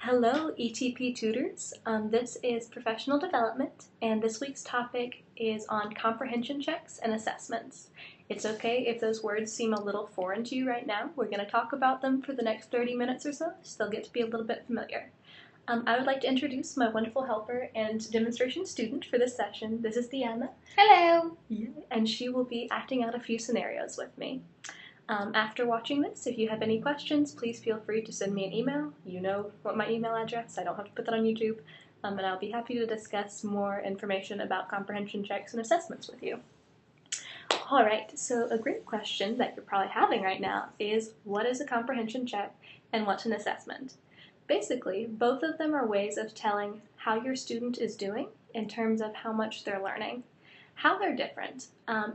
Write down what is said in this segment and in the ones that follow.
Hello, ETP tutors. This is professional development, and this week's topic is on comprehension checks and assessments. It's okay if those words seem a little foreign to you right now. We're going to talk about them for the next 30 minutes or so they'll get to be a little bit familiar. I would like to introduce my wonderful helper and demonstration student for this session. This is Deanna. Hello! And she will be acting out a few scenarios with me. After watching this, if you have any questions, please feel free to send me an email. You know what my email address, I don't have to put that on YouTube, and I'll be happy to discuss more information about comprehension checks and assessments with you. Alright, so a great question that you're probably having right now is, what is a comprehension check and what's an assessment? Basically, both of them are ways of telling how your student is doing in terms of how much they're learning. How they're different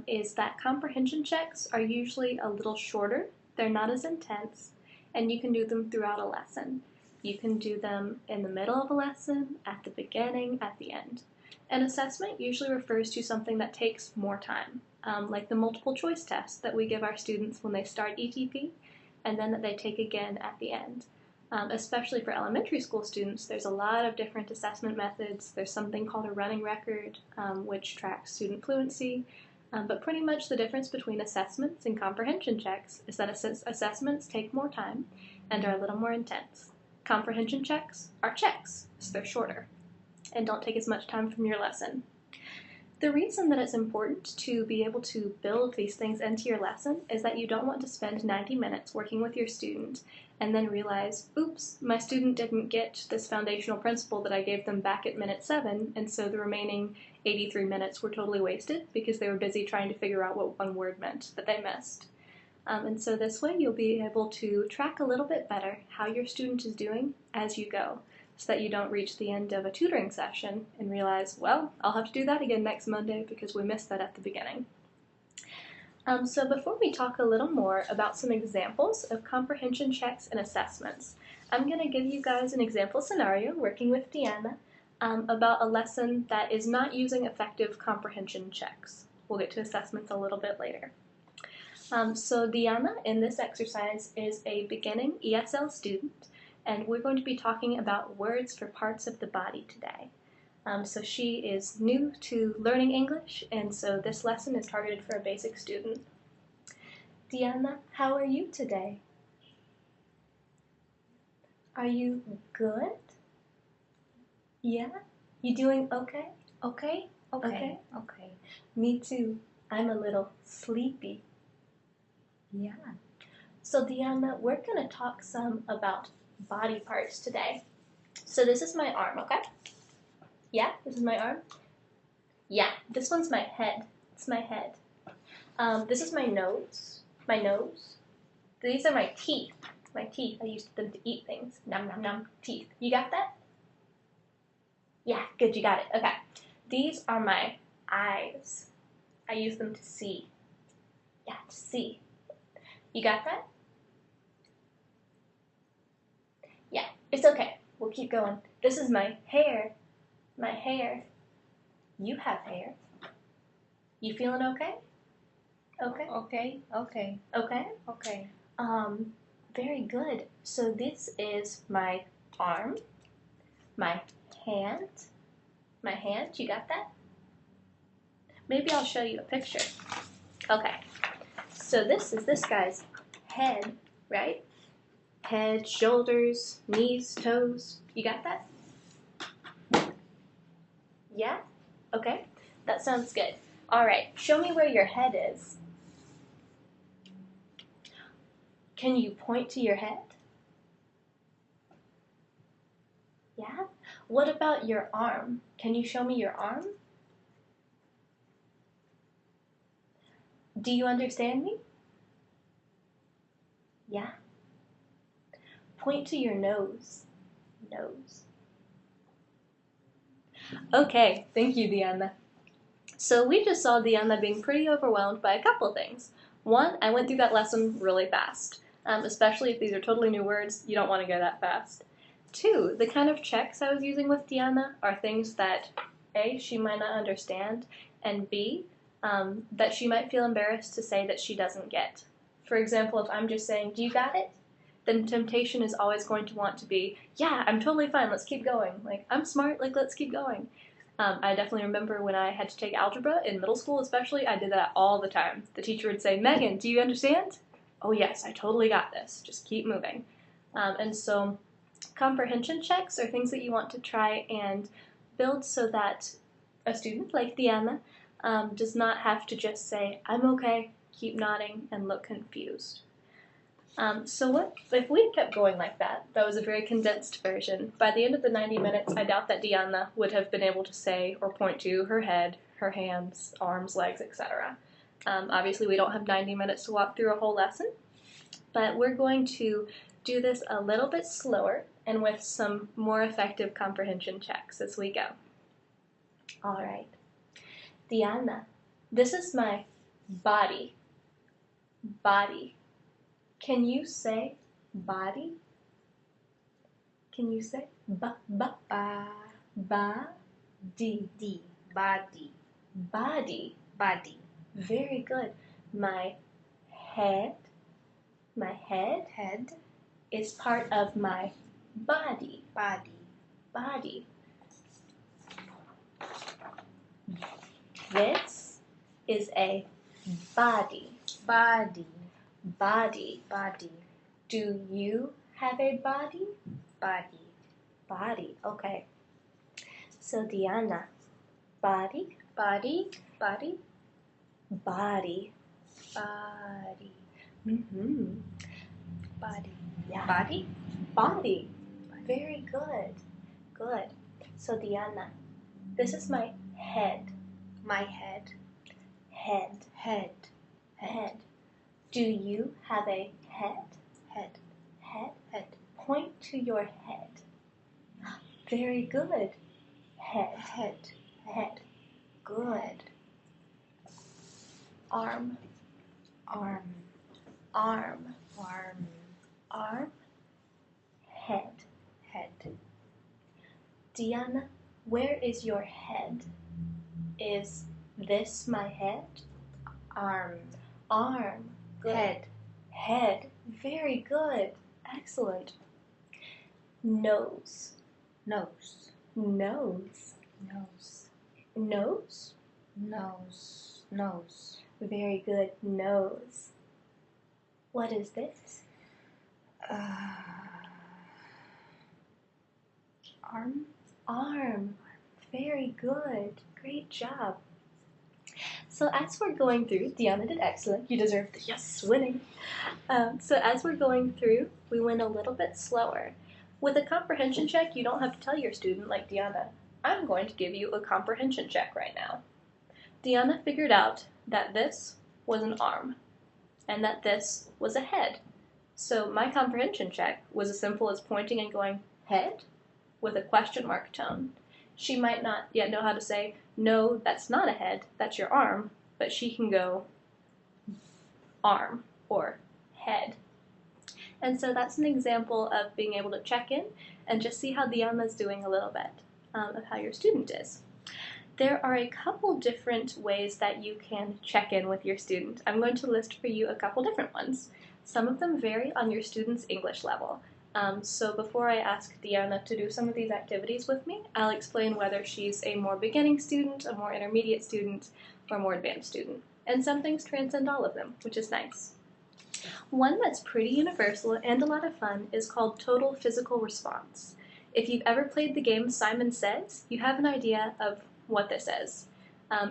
is that comprehension checks are usually a little shorter, they're not as intense, and you can do them throughout a lesson. You can do them in the middle of a lesson, at the beginning, at the end. An assessment usually refers to something that takes more time, like the multiple choice test that we give our students when they start ETP, and then that they take again at the end. Especially for elementary school students, there's a lot of different assessment methods. There's something called a running record, which tracks student fluency, but pretty much the difference between assessments and comprehension checks is that assessments take more time and are a little more intense. Comprehension checks are checks, so they're shorter and don't take as much time from your lesson. The reason that it's important to be able to build these things into your lesson is that you don't want to spend 90 minutes working with your student and then realize, oops, my student didn't get this foundational principle that I gave them back at minute 7, and so the remaining 83 minutes were totally wasted because they were busy trying to figure out what one word meant that they missed. And so this way you'll be able to track a little bit better how your student is doing as you go, so that you don't reach the end of a tutoring session and realize, well, I'll have to do that again next Monday because we missed that at the beginning. So before we talk a little more about some examples of comprehension checks and assessments, I'm going to give you guys an example scenario working with Deanna about a lesson that is not using effective comprehension checks. We'll get to assessments a little bit later. So Deanna in this exercise is a beginning ESL student, and we're going to be talking about words for parts of the body today. So she is new to learning English, and so this lesson is targeted for a basic student. Deanna, how are you today? Are you good? Yeah? You doing okay? Okay? Okay. Me too. I'm a little sleepy. Yeah. So Deanna, we're going to talk some about body parts today. So this is my arm, okay? Yeah, this is my arm. Yeah, this one's my head. It's my head. This is my nose. My nose. These are my teeth. My teeth. I used them to eat things. Nom nom nom. Teeth. You got that? Yeah, good. You got it. Okay. These are my eyes. I use them to see. Yeah, to see. You got that? Yeah, it's okay. We'll keep going. This is my hair. My hair. You have hair. You feeling okay? Okay? Okay? Very good. So this is my arm, my hand. My hand, you got that? Maybe I'll show you a picture. Okay. So this is this guy's head, right? Head, shoulders, knees, toes. You got that? Yeah? Okay. That sounds good. Alright, show me where your head is. Can you point to your head? Yeah? What about your arm? Can you show me your arm? Do you understand me? Yeah? Point to your nose. Nose. Okay, thank you, Deanna. So we just saw Deanna being pretty overwhelmed by a couple things. One, I went through that lesson really fast. Especially if these are totally new words, you don't want to go that fast. Two, the kind of checks I was using with Deanna are things that A, she might not understand, and B, that she might feel embarrassed to say that she doesn't get. For example, if I'm just saying, do you got it? then temptation is always going to want to be, yeah, I'm totally fine, let's keep going. Like, I'm smart, like, let's keep going. I definitely remember when I had to take algebra in middle school especially, I did that all the time. The teacher would say, Megan, do you understand? Oh yes, I totally got this. Just keep moving. And so comprehension checks are things that you want to try and build so that a student like Diana does not have to just say, I'm okay, keep nodding, and look confused. So what if we kept going like that? That was a very condensed version. By the end of the 90 minutes, I doubt that Diana would have been able to say or point to her head, her hands, arms, legs, etc. Obviously, we don't have 90 minutes to walk through a whole lesson, but we're going to do this a little bit slower and with some more effective comprehension checks as we go. All right. Diana, this is my body. Body. Can you say body? Can you say ba di body, body? body, Very good. My head head, is part of my body. body, This is a body. body, Body. body, Do you have a body? body, Body. Okay. So Diana, body, body, body, body. body, Mm-hmm. body, Yeah. body, Body. Very good. Good. So Diana, this is my head. my head, Head. head, Head. Do you have a head? head, Head. head, Point to your head. Very good. Head. head, Head. Good. Arm. arm, Arm. arm, Arm. Head. head, Diana, where is your head? Is this my head? arm, Arm. Good. head, Head. Very good. Excellent. Nose. nose, Nose. nose, Nose. nose, nose, Very good. Nose. What is this? arm, Arm. Very good. Great job. So as we're going through, Diana did excellent. You deserve the yes, winning. So as we're going through, we went a little bit slower. With a comprehension check, you don't have to tell your student, like Diana, I'm going to give you a comprehension check right now. Diana figured out that this was an arm and that this was a head. So my comprehension check was as simple as pointing and going, head? With a question mark tone. She might not yet know how to say, no, that's not a head, that's your arm, but she can go arm or head. And so that's an example of being able to check in and just see how Diana's doing a little bit of how your student is. There are a couple different ways that you can check in with your student. I'm going to list for you a couple different ones. Some of them vary on your student's English level. So before I ask Diana to do some of these activities with me, I'll explain whether she's a more beginning student, a more intermediate student, or a more advanced student. And some things transcend all of them, which is nice. One that's pretty universal and a lot of fun is called total physical response. If you've ever played the game Simon Says, you have an idea of what this is.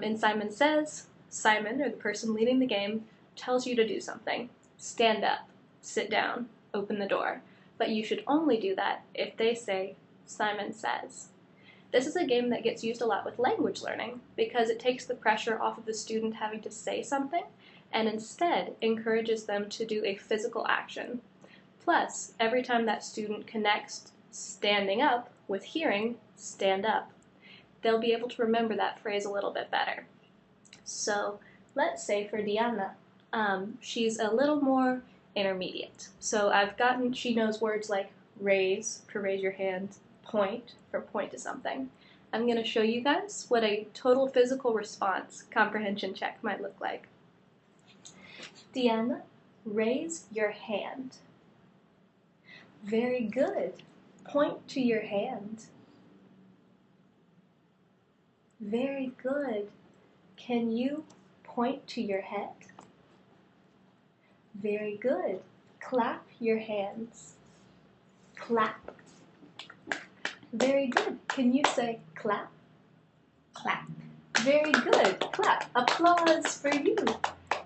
In Simon Says, Simon, or the person leading the game, tells you to do something. Stand up, sit down, open the door. But you should only do that if they say, Simon says. This is a game that gets used a lot with language learning because it takes the pressure off of the student having to say something and instead encourages them to do a physical action. Plus, every time that student connects standing up with hearing stand up, they'll be able to remember that phrase a little bit better. So let's say for Diana, she's a little more intermediate. So she knows words like raise, for raise your hand, point, for point to something. I'm going to show you guys what a total physical response comprehension check might look like. Diana, raise your hand. Very good. Point to your hand. Very good. Can you point to your head? Very good. Clap your hands. Clap. Very good. Can you say clap? Clap. Very good. Clap. Applause for you.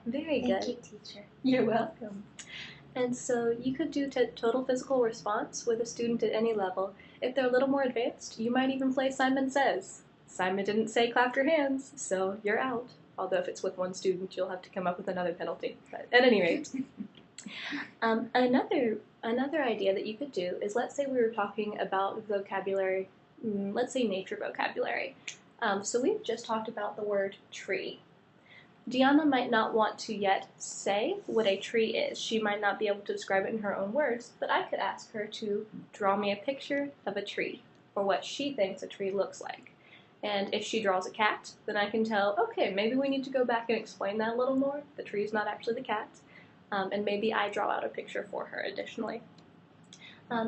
Very good. Thank you, teacher. You're welcome. And so you could do total physical response with a student at any level. If they're a little more advanced, you might even play Simon Says. Simon didn't say clap your hands, so you're out. Although if it's with one student, you'll have to come up with another penalty. But at any rate. Another idea that you could do is, let's say we were talking about vocabulary, let's say nature vocabulary. So we've just talked about the word tree. Deanna might not want to yet say what a tree is. She might not be able to describe it in her own words, but I could ask her to draw me a picture of a tree, or what she thinks a tree looks like. And if she draws a cat, then I can tell, okay, maybe we need to go back and explain that a little more. The tree's not actually the cat. And maybe I draw out a picture for her additionally.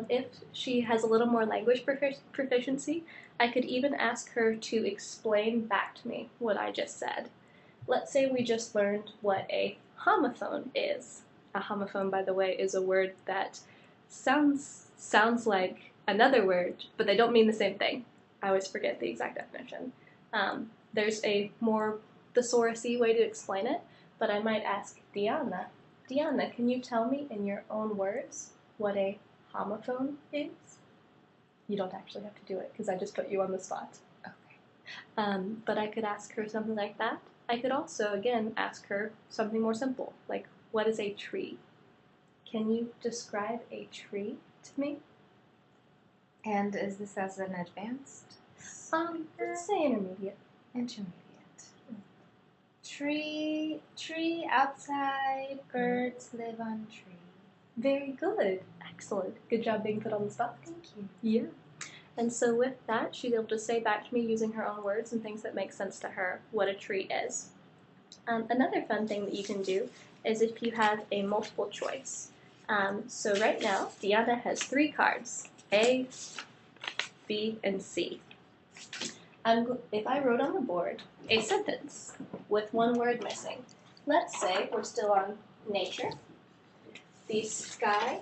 If she has a little more language proficiency, I could even ask her to explain back to me what I just said. Let's say we just learned what a homophone is. A homophone, by the way, is a word that sounds like another word, but they don't mean the same thing. I always forget the exact definition. There's a more thesaurus-y way to explain it, but I might ask Deanna, can you tell me in your own words what a homophone is? You don't actually have to do it because I just put you on the spot. Okay. But I could ask her something like that. I could also, again, ask her something more simple, like, what is a tree? Can you describe a tree to me? And is this as an advanced? Let's say intermediate. Intermediate. Tree outside, birds live on tree. Very good. Excellent. Good job being put on the spot. Thank you. Yeah. And so with that, she's able to say back to me using her own words and things that make sense to her what a tree is. Another fun thing that you can do is if you have a multiple choice. So right now, Deanna has 3 cards, A, B, and C. If I wrote on the board a sentence with one word missing, let's say we're still on nature. The sky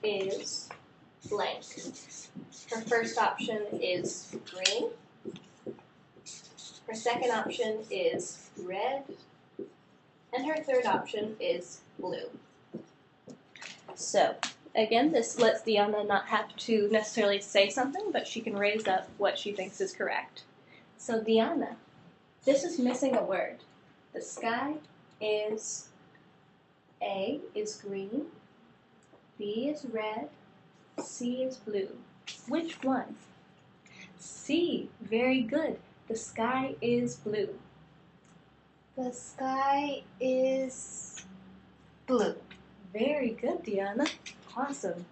is blank. Her first option is green. Her second option is red. And her third option is blue. So, again, this lets Deanna not have to necessarily say something, but she can raise up what she thinks is correct. So, Deanna, this is missing a word. The sky is, A is green, B is red, C is blue. Which one? C. Very good. The sky is blue. The sky is blue. Very good, Deanna. Awesome.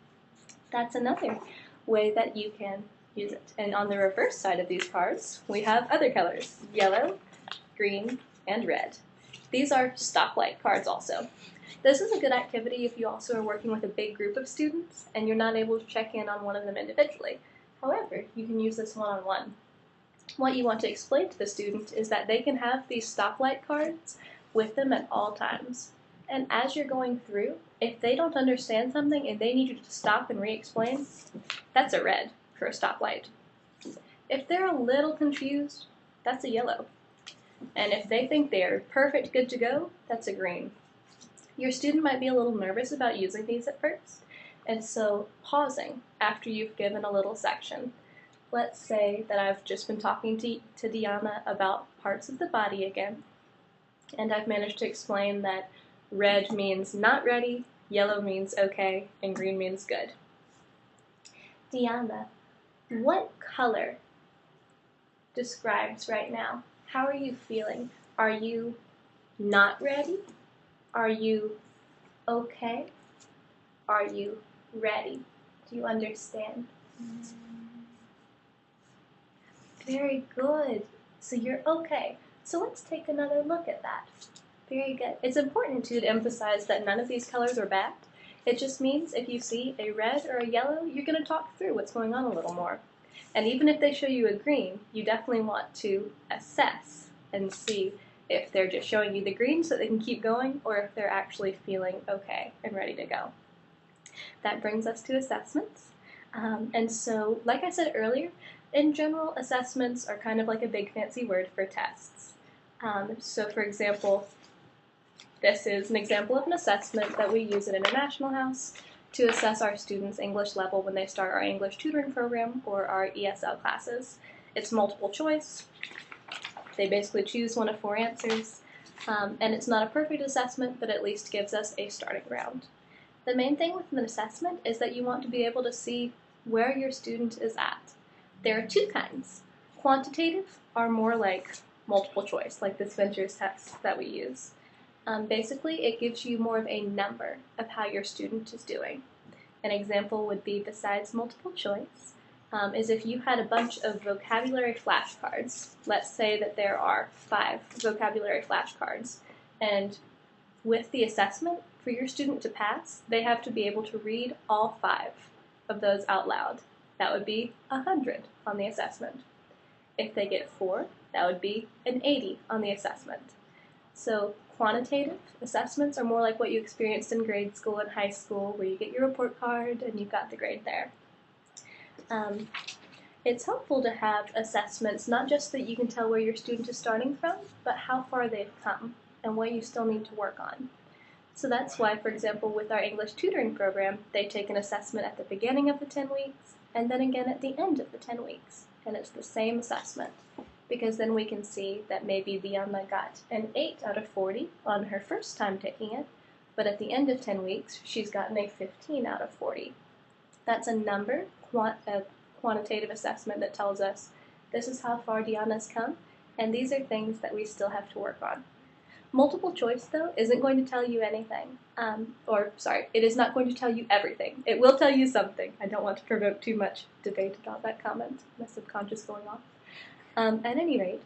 That's another way that you can use it. And on the reverse side of these cards, we have other colors, yellow, green, and red. These are stoplight cards also. This is a good activity if you also are working with a big group of students and you're not able to check in on one of them individually. However, you can use this one-on-one. What you want to explain to the student is that they can have these stoplight cards with them at all times. And as you're going through, if they don't understand something and they need you to stop and re-explain, that's a red for a stoplight. If they're a little confused, that's a yellow. And if they think they're perfect, good to go, that's a green. Your student might be a little nervous about using these at first, and so pausing after you've given a little section. Let's say that I've just been talking to Deanna about parts of the body again, and I've managed to explain that red means not ready, yellow means okay, and green means good. Deanna, what color describes right now? How are you feeling? Are you not ready? Are you okay? Are you ready? Do you understand? Very good. So you're okay. So let's take another look at that. Very good. It's important too to emphasize that none of these colors are bad. It just means if you see a red or a yellow, you're going to talk through what's going on a little more. And even if they show you a green, you definitely want to assess and see if they're just showing you the green so they can keep going, or if they're actually feeling okay and ready to go. That brings us to assessments. And so, like I said earlier, in general, assessments are kind of like a big fancy word for tests. So for example, this is an example of an assessment that we use at International House to assess our students' English level when they start our English tutoring program or our ESL classes. It's multiple choice. They basically choose one of 4 answers, and it's not a perfect assessment, but at least gives us a starting ground. The main thing with an assessment is that you want to be able to see where your student is at. There are 2 kinds. Quantitative are more like multiple choice, like this Ventures test that we use. Basically, it gives you more of a number of how your student is doing. An example would be, besides multiple choice, is if you had a bunch of vocabulary flashcards. Let's say that there are 5 vocabulary flashcards, and with the assessment, for your student to pass, they have to be able to read all 5 of those out loud. That would be 100 on the assessment. If they get 4, that would be an 80 on the assessment. So quantitative assessments are more like what you experienced in grade school and high school, where you get your report card and you've got the grade there. It's helpful to have assessments, not just that you can tell where your student is starting from, but how far they've come and what you still need to work on. So that's why, for example, with our English tutoring program, they take an assessment at the beginning of the 10 weeks and then again at the end of the 10 weeks. And it's the same assessment, because then we can see that maybe Diana got an 8 out of 40 on her first time taking it, but at the end of 10 weeks, she's gotten a 15 out of 40. That's a number, a quantitative assessment that tells us this is how far Diana's come, and these are things that we still have to work on. Multiple choice, though, isn't going to tell you anything. It is not going to tell you everything. It will tell you something. I don't want to provoke too much debate about that comment. My subconscious going off. At any rate,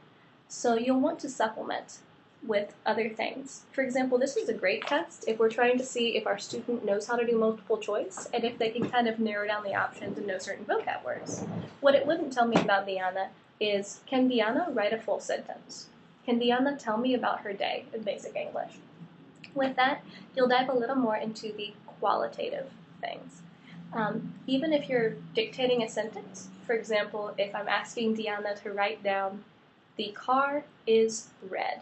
so you'll want to supplement with other things. For example, this is a great test if we're trying to see if our student knows how to do multiple choice and if they can kind of narrow down the options and know certain vocab words. What it wouldn't tell me about Diana is, can Diana write a full sentence? Can Diana tell me about her day in basic English? With that, you'll dive a little more into the qualitative things. Even if you're dictating a sentence, for example, if I'm asking Diana to write down, the car is red.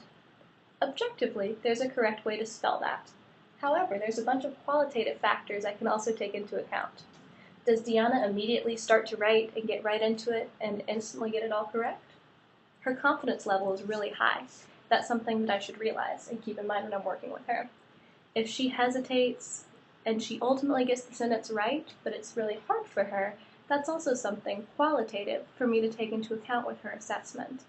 Objectively, there's a correct way to spell that. However, there's a bunch of qualitative factors I can also take into account. Does Diana immediately start to write and get right into it and instantly get it all correct? Her confidence level is really high. That's something that I should realize and keep in mind when I'm working with her. If she hesitates and she ultimately gets the sentence right, but it's really hard for her, that's also something qualitative for me to take into account with her assessment.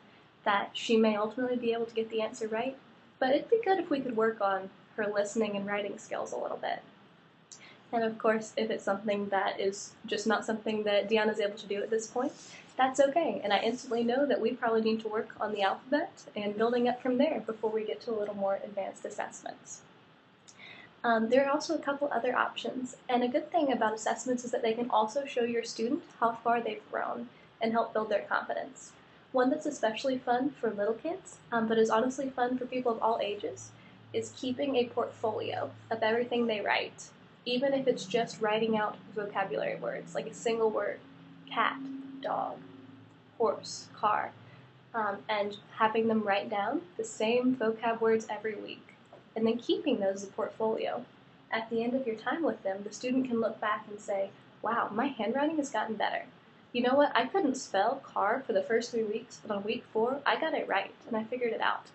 That she may ultimately be able to get the answer right, but it'd be good if we could work on her listening and writing skills a little bit. And of course, if it's something that is just not something that Deanna's able to do at this point, that's okay, and I instantly know that we probably need to work on the alphabet and building up from there before we get to a little more advanced assessments. There are also a couple other options, and a good thing about assessments is that they can also show your student how far they've grown and help build their confidence. One that's especially fun for little kids, but is honestly fun for people of all ages, is keeping a portfolio of everything they write, even if it's just writing out vocabulary words, like a single word, cat, dog, horse, car, and having them write down the same vocab words every week, and then keeping those as a portfolio. At the end of your time with them, the student can look back and say, wow, my handwriting has gotten better. You know what, I couldn't spell car for the first 3 weeks, but on week 4, I got it right, and I figured it out.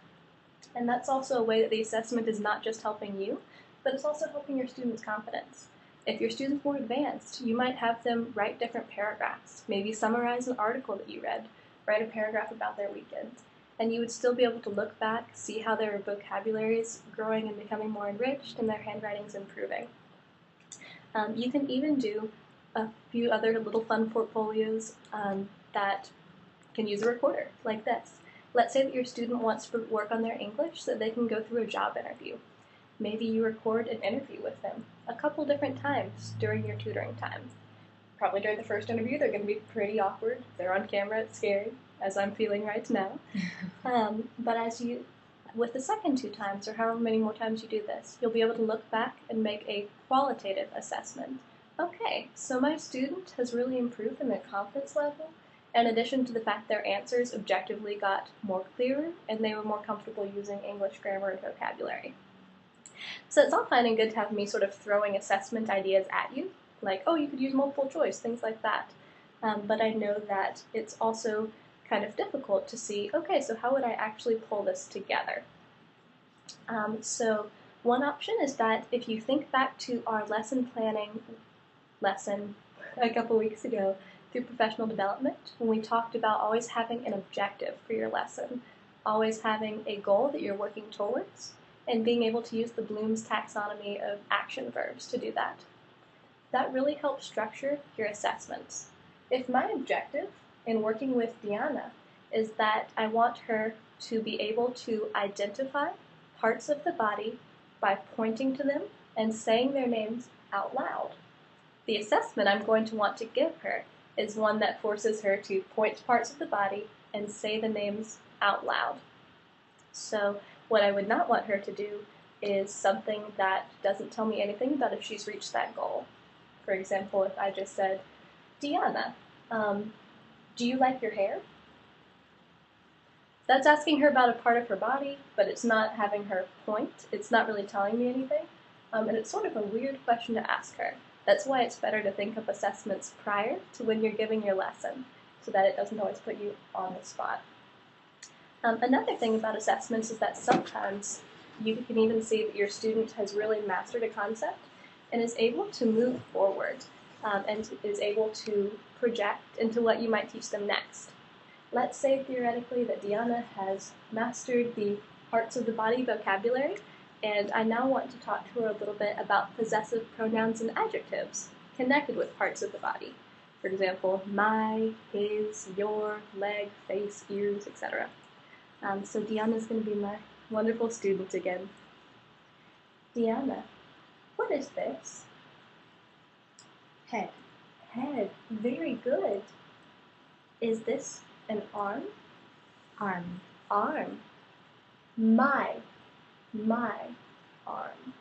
And that's also a way that the assessment is not just helping you, but it's also helping your student's confidence. If your student's more advanced, you might have them write different paragraphs, maybe summarize an article that you read, write a paragraph about their weekend, and you would still be able to look back, see how their vocabulary is growing and becoming more enriched, and their handwriting's improving. You can even do a few other little fun portfolios that can use a recorder, like this. Let's say that your student wants to work on their English so that they can go through a job interview. Maybe you record an interview with them a couple different times during your tutoring time. Probably during the first interview, they're going to be pretty awkward. They're on camera, it's scary, as I'm feeling right now. But with the second 2 times, or however many more times you do this, you'll be able to look back and make a qualitative assessment. Okay, so my student has really improved in their confidence level, in addition to the fact their answers objectively got more clearer and they were more comfortable using English grammar and vocabulary. So it's all fine and good to have me sort of throwing assessment ideas at you, like, oh, you could use multiple choice, things like that. But I know that it's also kind of difficult to see, okay, so how would I actually pull this together? So one option is that if you think back to our lesson planning lesson a couple weeks ago through professional development, when we talked about always having an objective for your lesson, always having a goal that you're working towards, and being able to use the Bloom's taxonomy of action verbs to do that. That really helps structure your assessments. If my objective in working with Diana is that I want her to be able to identify parts of the body by pointing to them and saying their names out loud, the assessment I'm going to want to give her is one that forces her to point to parts of the body and say the names out loud. So what I would not want her to do is something that doesn't tell me anything about if she's reached that goal. For example, if I just said, Diana, do you like your hair? That's asking her about a part of her body, but it's not having her point. It's not really telling me anything. And it's sort of a weird question to ask her. That's why it's better to think of assessments prior to when you're giving your lesson, so that it doesn't always put you on the spot. Another thing about assessments is that sometimes you can even see that your student has really mastered a concept and is able to move forward and is able to project into what you might teach them next. Let's say theoretically that Diana has mastered the parts of the body vocabulary, and I now want to talk to her a little bit about possessive pronouns and adjectives connected with parts of the body. For example, my, his, your, leg, face, ears, etc. So Diana is going to be my wonderful student again. Diana, what is this? Head. Head. Very good. Is this an arm? Arm. Arm. My arm.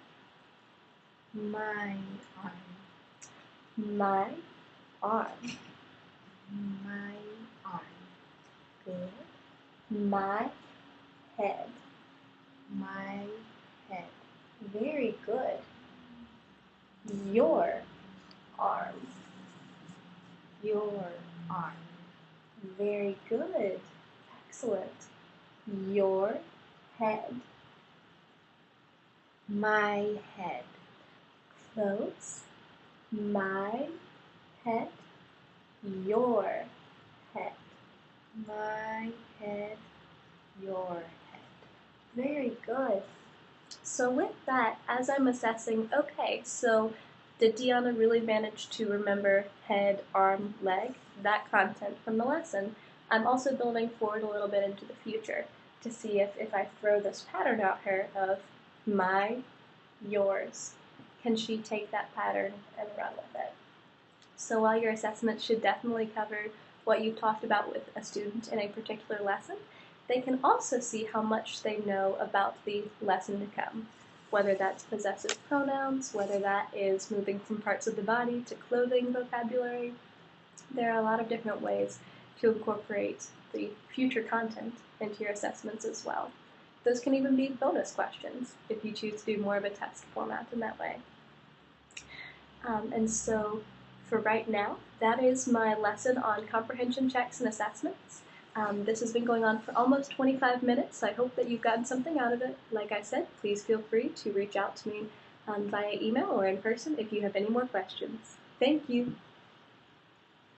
My arm. My arm. My arm. Good. My head. My head. Very good. Your arm. Your arm. Very good. Excellent. Your head. My head. Close. My head. Your head. My head. Your head. Very good. So with that, as I'm assessing, okay, so did Diana really manage to remember head, arm, leg, that content from the lesson? I'm also building forward a little bit into the future to see if I throw this pattern at her of my, yours, can she take that pattern and run with it? So while your assessment should definitely cover what you've talked about with a student in a particular lesson, they can also see how much they know about the lesson to come, whether that's possessive pronouns, whether that is moving from parts of the body to clothing vocabulary. There are a lot of different ways to incorporate the future content into your assessments as well. Those can even be bonus questions if you choose to do more of a test format in that way. And so for right now, that is my lesson on comprehension checks and assessments. This has been going on for almost 25 minutes. I hope that you've gotten something out of it. Like I said, please feel free to reach out to me via email or in person if you have any more questions. Thank you.